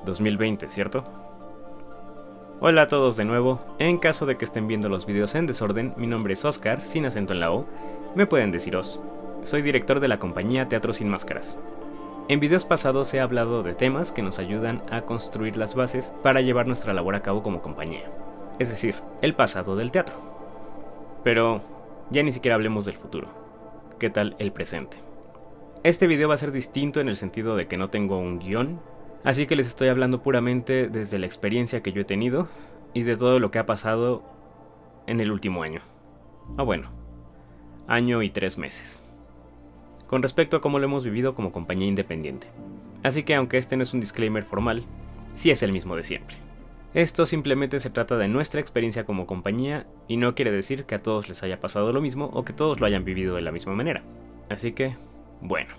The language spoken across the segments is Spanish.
2020, ¿cierto? Hola a todos de nuevo. En caso de que estén viendo los videos en desorden, mi nombre es Oscar, sin acento en la O. Me pueden decir Os. Soy director de la compañía Teatro Sin Máscaras. En videos pasados he hablado de temas que nos ayudan a construir las bases para llevar nuestra labor a cabo como compañía. Es decir, el pasado del teatro. Pero ya ni siquiera hablemos del futuro. ¿Qué tal el presente? Este video va a ser distinto en el sentido de que no tengo un guión, así que les estoy hablando puramente desde la experiencia que yo he tenido y de todo lo que ha pasado en el último año. Año y 3 meses. Con respecto a cómo lo hemos vivido como compañía independiente. Así que aunque este no es un disclaimer formal, sí es el mismo de siempre. Esto simplemente se trata de nuestra experiencia como compañía y no quiere decir que a todos les haya pasado lo mismo o que todos lo hayan vivido de la misma manera. Así que, bueno.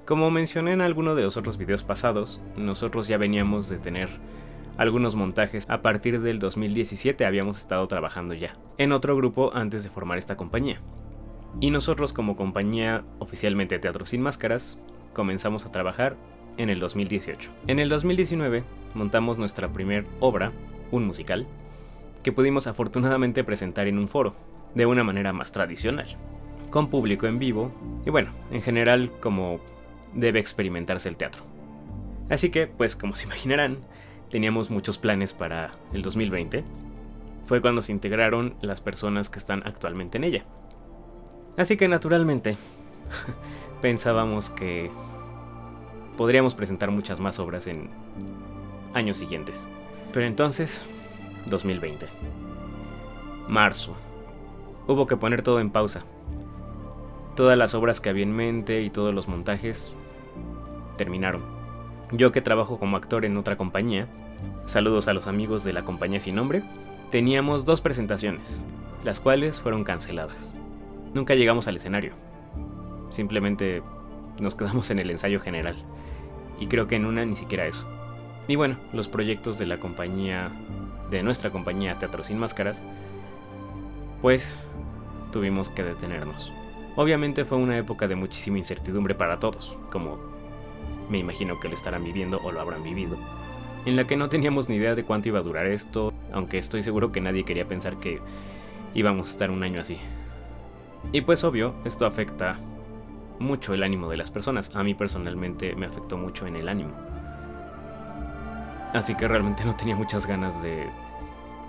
Como mencioné en alguno de los otros videos pasados, nosotros ya veníamos de tener algunos montajes. A partir del 2017 habíamos estado trabajando ya en otro grupo antes de formar esta compañía. Y nosotros como compañía oficialmente Teatro Sin Máscaras comenzamos a trabajar en el 2018. En el 2019 montamos nuestra primer obra, un musical, que pudimos afortunadamente presentar en un foro, de una manera más tradicional, con público en vivo y en general como debe experimentarse el teatro. Así que, pues como se imaginarán, teníamos muchos planes para el 2020. Fue cuando se integraron las personas que están actualmente en ella. Así que naturalmente pensábamos que podríamos presentar muchas más obras en años siguientes. Pero entonces, 2020. Marzo. Hubo que poner todo en pausa. Todas las obras que había en mente y todos los montajes terminaron. Yo que trabajo como actor en otra compañía, saludos a los amigos de la compañía sin nombre, teníamos 2 presentaciones, las cuales fueron canceladas. Nunca llegamos al escenario. Simplemente nos quedamos en el ensayo general. Y creo que en una ni siquiera eso. Y los proyectos de la compañía, de nuestra compañía Teatro Sin Máscaras, pues tuvimos que detenernos. Obviamente fue una época de muchísima incertidumbre para todos, como me imagino que lo estarán viviendo o lo habrán vivido, en la que no teníamos ni idea de cuánto iba a durar esto, aunque estoy seguro que nadie quería pensar que íbamos a estar un año así. Y pues obvio, esto afecta mucho el ánimo de las personas. A mí personalmente me afectó mucho en el ánimo. Así que realmente no tenía muchas ganas de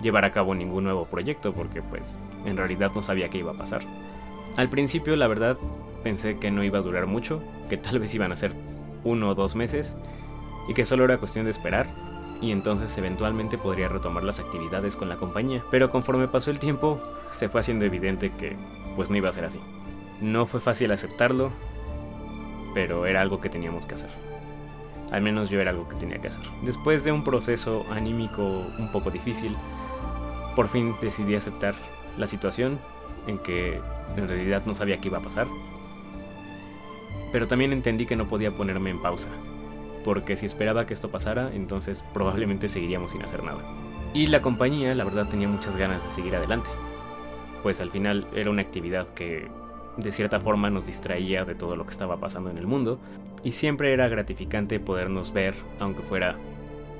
llevar a cabo ningún nuevo proyecto porque pues en realidad no sabía qué iba a pasar. Al principio la verdad pensé que no iba a durar mucho, que tal vez iban a ser 1 o 2 meses y que solo era cuestión de esperar y entonces eventualmente podría retomar las actividades con la compañía. Pero conforme pasó el tiempo se fue haciendo evidente que pues no iba a ser así. No fue fácil aceptarlo, pero era algo que teníamos que hacer. Al menos yo era algo que tenía que hacer. Después de un proceso anímico un poco difícil, por fin decidí aceptar la situación en que en realidad no sabía qué iba a pasar. Pero también entendí que no podía ponerme en pausa, porque si esperaba que esto pasara, entonces probablemente seguiríamos sin hacer nada. Y la compañía, la verdad, tenía muchas ganas de seguir adelante, pues al final era una actividad que de cierta forma nos distraía de todo lo que estaba pasando en el mundo, y siempre era gratificante podernos ver, aunque fuera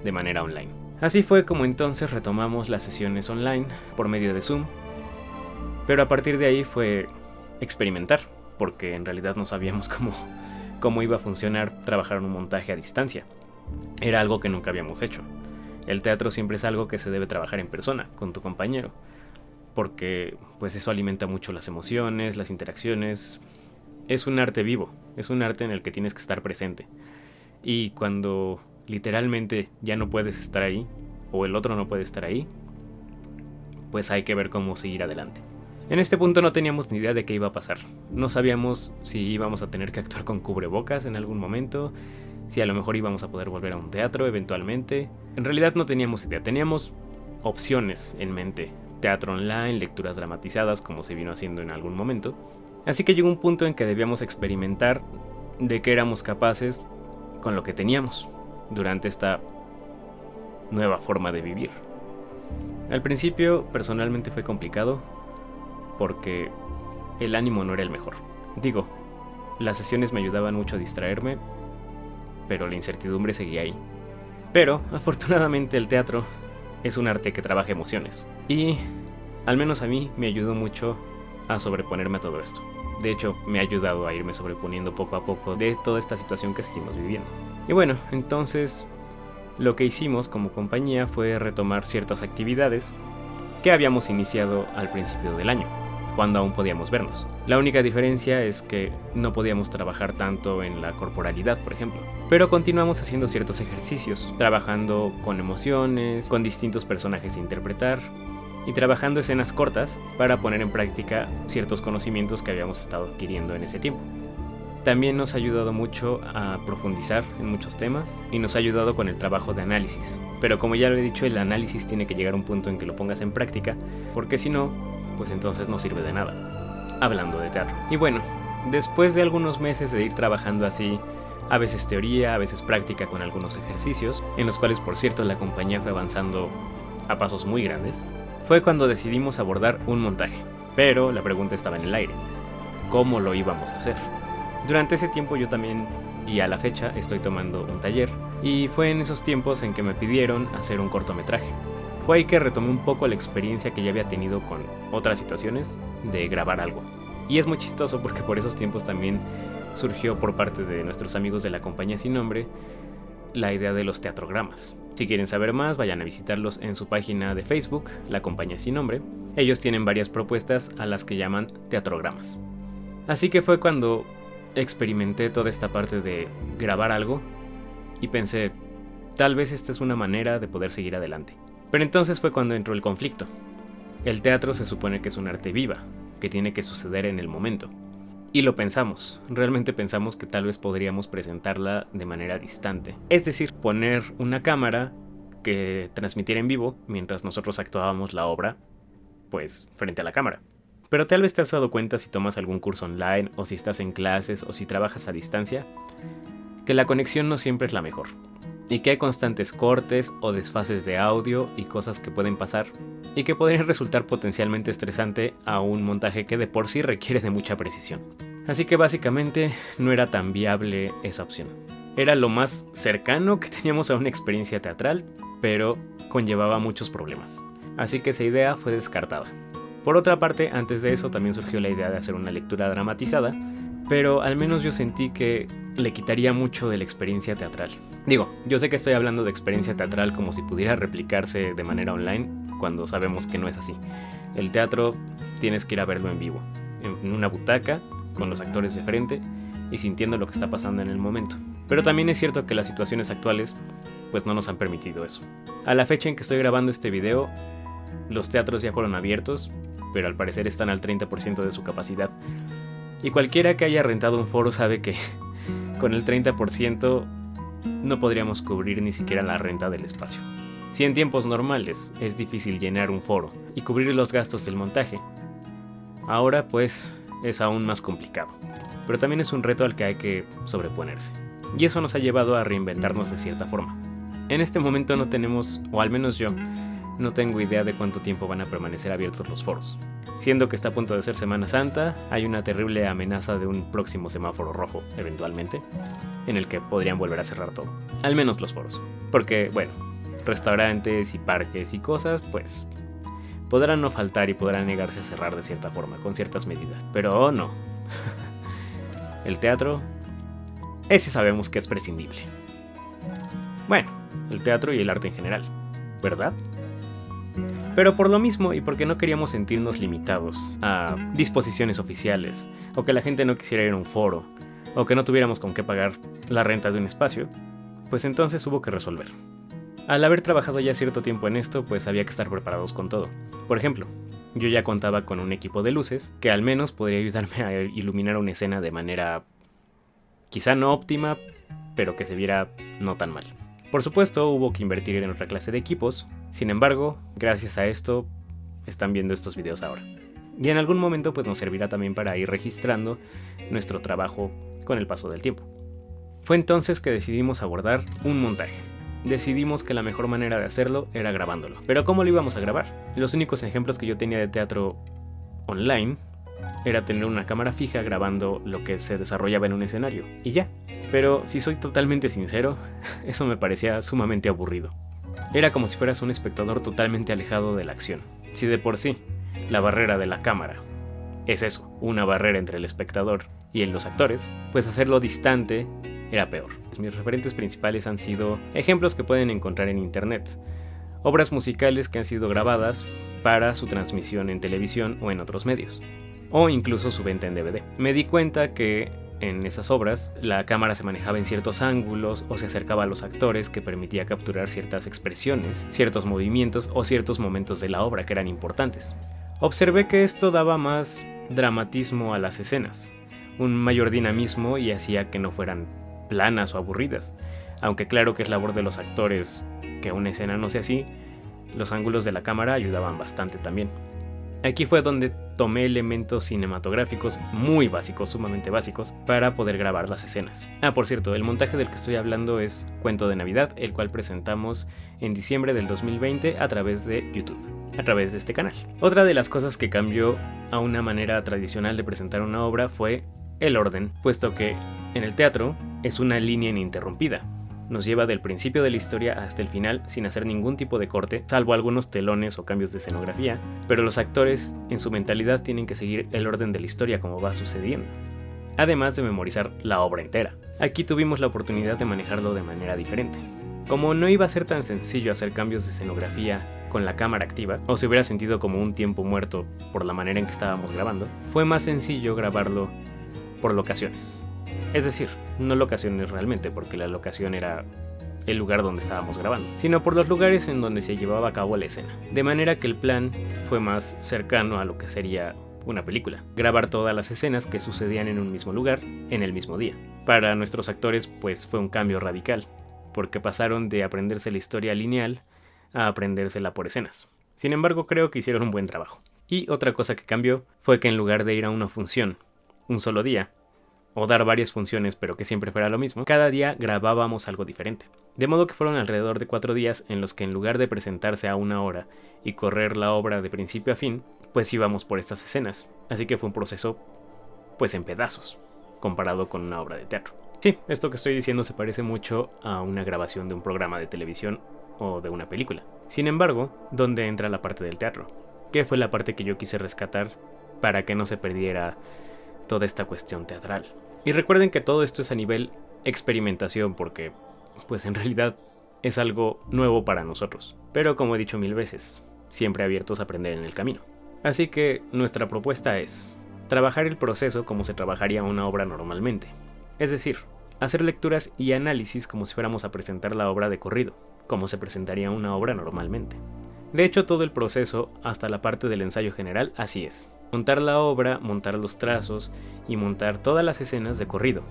de manera online. Así fue como entonces retomamos las sesiones online por medio de Zoom, pero a partir de ahí fue experimentar, porque en realidad no sabíamos cómo iba a funcionar trabajar en un montaje a distancia. Era algo que nunca habíamos hecho. El teatro siempre es algo que se debe trabajar en persona, con tu compañero, porque pues eso alimenta mucho las emociones, las interacciones. Es un arte vivo, es un arte en el que tienes que estar presente. Y cuando literalmente ya no puedes estar ahí, o el otro no puede estar ahí, pues hay que ver cómo seguir adelante. En este punto no teníamos ni idea de qué iba a pasar. No sabíamos si íbamos a tener que actuar con cubrebocas en algún momento, si a lo mejor íbamos a poder volver a un teatro eventualmente. En realidad no teníamos idea, teníamos opciones en mente. Teatro online, lecturas dramatizadas como se vino haciendo en algún momento. Así que llegó un punto en que debíamos experimentar de qué éramos capaces con lo que teníamos durante esta nueva forma de vivir. Al principio personalmente fue complicado porque el ánimo no era el mejor. Digo, las sesiones me ayudaban mucho a distraerme, pero la incertidumbre seguía ahí. Pero, afortunadamente, el teatro es un arte que trabaja emociones, y al menos a mí me ayudó mucho a sobreponerme a todo esto. De hecho, me ha ayudado a irme sobreponiendo poco a poco de toda esta situación que seguimos viviendo. Y bueno, entonces lo que hicimos como compañía fue retomar ciertas actividades que habíamos iniciado al principio del año, cuando aún podíamos vernos. La única diferencia es que no podíamos trabajar tanto en la corporalidad, por ejemplo. Pero continuamos haciendo ciertos ejercicios, trabajando con emociones, con distintos personajes a interpretar, y trabajando escenas cortas para poner en práctica ciertos conocimientos que habíamos estado adquiriendo en ese tiempo. También nos ha ayudado mucho a profundizar en muchos temas y nos ha ayudado con el trabajo de análisis. Pero como ya lo he dicho, el análisis tiene que llegar a un punto en que lo pongas en práctica, porque si no, pues entonces no sirve de nada. Hablando de teatro. Y bueno, después de algunos meses de ir trabajando así, a veces teoría, a veces práctica con algunos ejercicios, en los cuales por cierto la compañía fue avanzando a pasos muy grandes, fue cuando decidimos abordar un montaje. Pero la pregunta estaba en el aire: ¿cómo lo íbamos a hacer? Durante ese tiempo yo también, y a la fecha, estoy tomando un taller, y fue en esos tiempos en que me pidieron hacer un cortometraje. Fue ahí que retomé un poco la experiencia que ya había tenido con otras situaciones de grabar algo. Y es muy chistoso porque por esos tiempos también surgió por parte de nuestros amigos de la compañía sin nombre la idea de los teatrogramas. Si quieren saber más, vayan a visitarlos en su página de Facebook, La Compañía Sin Nombre. Ellos tienen varias propuestas a las que llaman teatrogramas. Así que fue cuando experimenté toda esta parte de grabar algo y pensé, tal vez esta es una manera de poder seguir adelante. Pero entonces fue cuando entró el conflicto. El teatro se supone que es un arte viva, que tiene que suceder en el momento. Y lo pensamos, realmente pensamos que tal vez podríamos presentarla de manera distante. Es decir, poner una cámara que transmitiera en vivo mientras nosotros actuábamos la obra, pues frente a la cámara. Pero tal vez te has dado cuenta si tomas algún curso online, o si estás en clases, o si trabajas a distancia, que la conexión no siempre es la mejor. Y que hay constantes cortes o desfases de audio y cosas que pueden pasar, y que podrían resultar potencialmente estresante a un montaje que de por sí requiere de mucha precisión. Así que básicamente no era tan viable esa opción. Era lo más cercano que teníamos a una experiencia teatral, pero conllevaba muchos problemas. Así que esa idea fue descartada. Por otra parte, antes de eso también surgió la idea de hacer una lectura dramatizada, pero al menos yo sentí que le quitaría mucho de la experiencia teatral. Digo, yo sé que estoy hablando de experiencia teatral como si pudiera replicarse de manera online, cuando sabemos que no es así. El teatro tienes que ir a verlo en vivo, en una butaca, con los actores de frente y sintiendo lo que está pasando en el momento. Pero también es cierto que las situaciones actuales pues no nos han permitido eso. A la fecha en que estoy grabando este video, los teatros ya fueron abiertos, pero al parecer están al 30% de su capacidad. Y cualquiera que haya rentado un foro sabe que con el 30% no podríamos cubrir ni siquiera la renta del espacio. Si en tiempos normales es difícil llenar un foro y cubrir los gastos del montaje, ahora pues es aún más complicado. Pero también es un reto al que hay que sobreponerse. Y eso nos ha llevado a reinventarnos de cierta forma. En este momento no tenemos, o al menos yo, no tengo idea de cuánto tiempo van a permanecer abiertos los foros. Siendo que está a punto de ser Semana Santa, hay una terrible amenaza de un próximo semáforo rojo, eventualmente, en el que podrían volver a cerrar todo. Al menos los foros. Porque, bueno, restaurantes y parques y cosas, pues podrán no faltar y podrán negarse a cerrar de cierta forma, con ciertas medidas. Pero no. El teatro, ese sabemos que es prescindible. Bueno, el teatro y el arte en general, ¿verdad? Pero por lo mismo, y porque no queríamos sentirnos limitados a disposiciones oficiales, o que la gente no quisiera ir a un foro, o que no tuviéramos con qué pagar la renta de un espacio, pues entonces hubo que resolver. Al haber trabajado ya cierto tiempo en esto, pues había que estar preparados con todo. Por ejemplo, yo ya contaba con un equipo de luces que al menos podría ayudarme a iluminar una escena de manera quizá no óptima, pero que se viera no tan mal. Por supuesto, hubo que invertir en otra clase de equipos. Sin embargo, gracias a esto, están viendo estos videos ahora. Y en algún momento pues nos servirá también para ir registrando nuestro trabajo con el paso del tiempo. Fue entonces que decidimos abordar un montaje. Decidimos que la mejor manera de hacerlo era grabándolo. ¿Pero cómo lo íbamos a grabar? Los únicos ejemplos que yo tenía de teatro online era tener una cámara fija grabando lo que se desarrollaba en un escenario. Y ya. Pero si soy totalmente sincero, eso me parecía sumamente aburrido. Era como si fueras un espectador totalmente alejado de la acción. Si de por sí, la barrera de la cámara es eso, una barrera entre el espectador y los actores, pues hacerlo distante era peor. Mis referentes principales han sido ejemplos que pueden encontrar en internet, obras musicales que han sido grabadas para su transmisión en televisión o en otros medios, o incluso su venta en DVD. Me di cuenta que en esas obras la cámara se manejaba en ciertos ángulos o se acercaba a los actores, que permitía capturar ciertas expresiones, ciertos movimientos o ciertos momentos de la obra que eran importantes. Observé que esto daba más dramatismo a las escenas, un mayor dinamismo, y hacía que no fueran planas o aburridas. Aunque claro que es labor de los actores que una escena no sea así, los ángulos de la cámara ayudaban bastante también. Aquí fue donde tomé elementos cinematográficos muy básicos, sumamente básicos, para poder grabar las escenas. Por cierto, el montaje del que estoy hablando es Cuento de Navidad, el cual presentamos en diciembre del 2020 a través de YouTube, a través de este canal. Otra de las cosas que cambió a una manera tradicional de presentar una obra fue el orden, puesto que en el teatro es una línea ininterrumpida. Nos lleva del principio de la historia hasta el final sin hacer ningún tipo de corte, salvo algunos telones o cambios de escenografía, pero los actores en su mentalidad tienen que seguir el orden de la historia como va sucediendo, además de memorizar la obra entera. Aquí tuvimos la oportunidad de manejarlo de manera diferente. Como no iba a ser tan sencillo hacer cambios de escenografía con la cámara activa, o se hubiera sentido como un tiempo muerto por la manera en que estábamos grabando, fue más sencillo grabarlo por locaciones. Es decir, no locaciones realmente, porque la locación era el lugar donde estábamos grabando, sino por los lugares en donde se llevaba a cabo la escena. De manera que el plan fue más cercano a lo que sería una película. Grabar todas las escenas que sucedían en un mismo lugar, en el mismo día. Para nuestros actores, pues fue un cambio radical, porque pasaron de aprenderse la historia lineal a aprendérsela por escenas. Sin embargo, creo que hicieron un buen trabajo. Y otra cosa que cambió fue que en lugar de ir a una función un solo día, o dar varias funciones pero que siempre fuera lo mismo, cada día grabábamos algo diferente. De modo que fueron alrededor de 4 días en los que en lugar de presentarse a una hora y correr la obra de principio a fin, pues íbamos por estas escenas. Así que fue un proceso pues en pedazos, comparado con una obra de teatro. Sí, esto que estoy diciendo se parece mucho a una grabación de un programa de televisión o de una película. Sin embargo, ¿dónde entra la parte del teatro? ¿Qué fue la parte que yo quise rescatar para que no se perdiera toda esta cuestión teatral? Y recuerden que todo esto es a nivel experimentación, porque pues en realidad es algo nuevo para nosotros. Pero como he dicho 1000 veces, siempre abiertos a aprender en el camino. Así que nuestra propuesta es trabajar el proceso como se trabajaría una obra normalmente. Es decir, hacer lecturas y análisis como si fuéramos a presentar la obra de corrido, como se presentaría una obra normalmente. De hecho, todo el proceso, hasta la parte del ensayo general, así es. Montar la obra, montar los trazos y montar todas las escenas de corrido,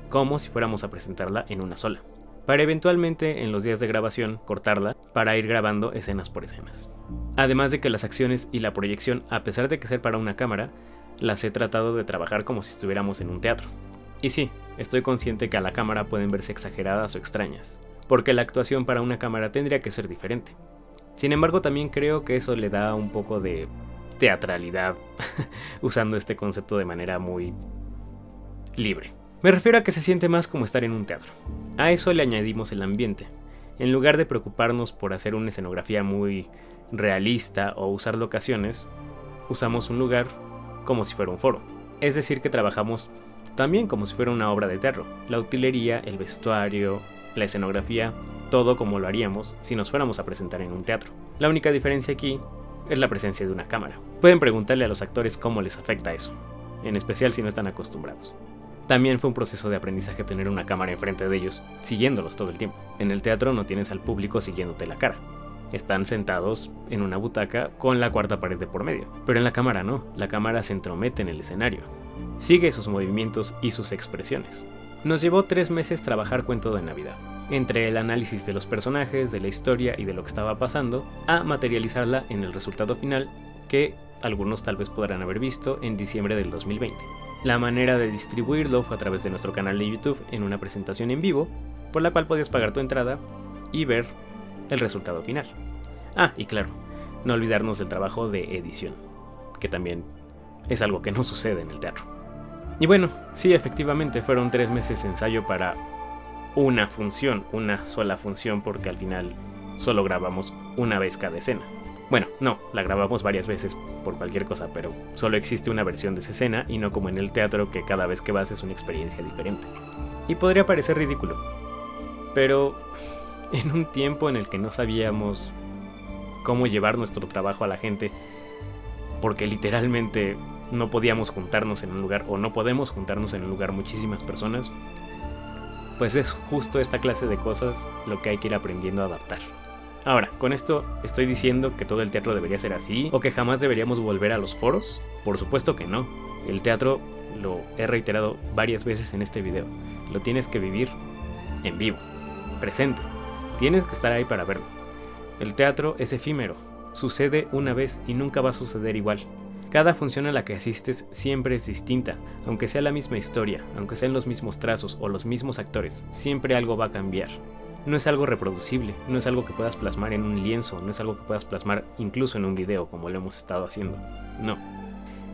como si fuéramos a presentarla en una sola, para eventualmente en los días de grabación cortarla para ir grabando escenas por escenas. Además de que las acciones y la proyección, a pesar de que ser para una cámara, las he tratado de trabajar como si estuviéramos en un teatro. Y sí, estoy consciente que a la cámara pueden verse exageradas o extrañas, porque la actuación para una cámara tendría que ser diferente. Sin embargo, también creo que eso le da un poco de teatralidad, usando este concepto de manera muy libre. Me refiero a que se siente más como estar en un teatro. A eso le añadimos el ambiente. En lugar de preocuparnos por hacer una escenografía muy realista o usar locaciones, usamos un lugar como si fuera un foro. Es decir, que trabajamos también como si fuera una obra de teatro. La utilería, el vestuario, la escenografía, todo como lo haríamos si nos fuéramos a presentar en un teatro. La única diferencia aquí es la presencia de una cámara. Pueden preguntarle a los actores cómo les afecta eso, en especial si no están acostumbrados. También fue un proceso de aprendizaje tener una cámara enfrente de ellos, siguiéndolos todo el tiempo. En el teatro no tienes al público siguiéndote la cara. Están sentados en una butaca con la cuarta pared de por medio. Pero en la cámara no, la cámara se entromete en el escenario. Sigue sus movimientos y sus expresiones. Nos llevó 3 meses trabajar Cuento de Navidad, entre el análisis de los personajes, de la historia y de lo que estaba pasando, a materializarla en el resultado final que algunos tal vez podrán haber visto en diciembre del 2020. La manera de distribuirlo fue a través de nuestro canal de YouTube en una presentación en vivo, por la cual podías pagar tu entrada y ver el resultado final. Y claro, no olvidarnos del trabajo de edición, que también es algo que no sucede en el teatro. Y bueno, sí, efectivamente fueron 3 meses de ensayo para una función, una sola función, porque al final solo grabamos una vez cada escena. Bueno, no, la grabamos varias veces por cualquier cosa, pero solo existe una versión de esa escena y no como en el teatro que cada vez que vas es una experiencia diferente. Y podría parecer ridículo, pero en un tiempo en el que no sabíamos cómo llevar nuestro trabajo a la gente, porque literalmente no podíamos juntarnos en un lugar, o no podemos juntarnos en un lugar muchísimas personas, pues es justo esta clase de cosas lo que hay que ir aprendiendo a adaptar. Ahora, ¿con esto estoy diciendo que todo el teatro debería ser así? ¿O que jamás deberíamos volver a los foros? Por supuesto que no. El teatro, lo he reiterado varias veces en este video, lo tienes que vivir en vivo, presente. Tienes que estar ahí para verlo. El teatro es efímero, sucede una vez y nunca va a suceder igual. Cada función a la que asistes siempre es distinta, aunque sea la misma historia, aunque sean los mismos trazos o los mismos actores, siempre algo va a cambiar. No es algo reproducible, no es algo que puedas plasmar en un lienzo, no es algo que puedas plasmar incluso en un video como lo hemos estado haciendo, no.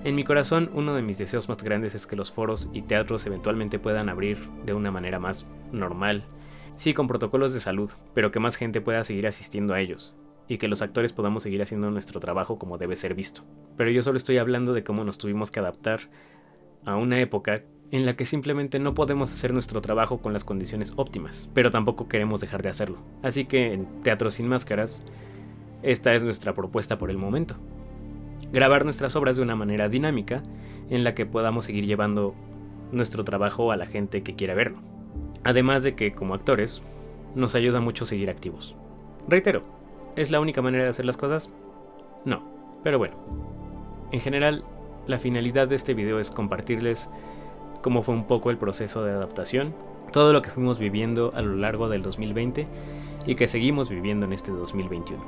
En mi corazón, uno de mis deseos más grandes es que los foros y teatros eventualmente puedan abrir de una manera más normal, sí con protocolos de salud, pero que más gente pueda seguir asistiendo a ellos, y que los actores podamos seguir haciendo nuestro trabajo como debe ser visto. Pero yo solo estoy hablando de cómo nos tuvimos que adaptar a una época en la que simplemente no podemos hacer nuestro trabajo con las condiciones óptimas, pero tampoco queremos dejar de hacerlo. Así que en Teatro Sin Máscaras, esta es nuestra propuesta por el momento. Grabar nuestras obras de una manera dinámica en la que podamos seguir llevando nuestro trabajo a la gente que quiera verlo. Además de que, como actores, nos ayuda mucho seguir activos. Reitero, ¿es la única manera de hacer las cosas? No, pero bueno. En general, la finalidad de este video es compartirles cómo fue un poco el proceso de adaptación, todo lo que fuimos viviendo a lo largo del 2020 y que seguimos viviendo en este 2021.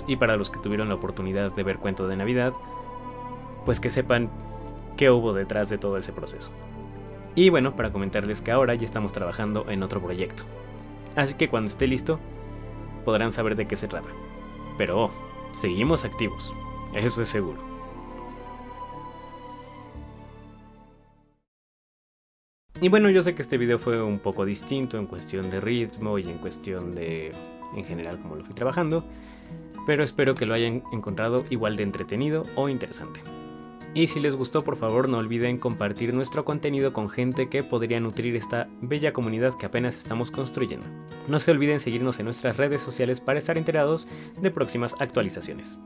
Y para los que tuvieron la oportunidad de ver Cuento de Navidad, pues que sepan qué hubo detrás de todo ese proceso. Y bueno, para comentarles que ahora ya estamos trabajando en otro proyecto. Así que cuando esté listo, podrán saber de qué se trata. Pero seguimos activos, eso es seguro. Y bueno, yo sé que este video fue un poco distinto en cuestión de ritmo y en cuestión de, en general, cómo lo fui trabajando, pero espero que lo hayan encontrado igual de entretenido o interesante. Y si les gustó, por favor no olviden compartir nuestro contenido con gente que podría nutrir esta bella comunidad que apenas estamos construyendo. No se olviden seguirnos en nuestras redes sociales para estar enterados de próximas actualizaciones.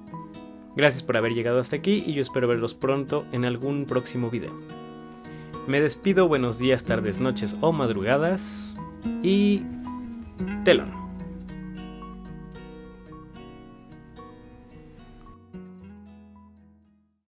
Gracias por haber llegado hasta aquí y yo espero verlos pronto en algún próximo video. Me despido, buenos días, tardes, noches o madrugadas y telón.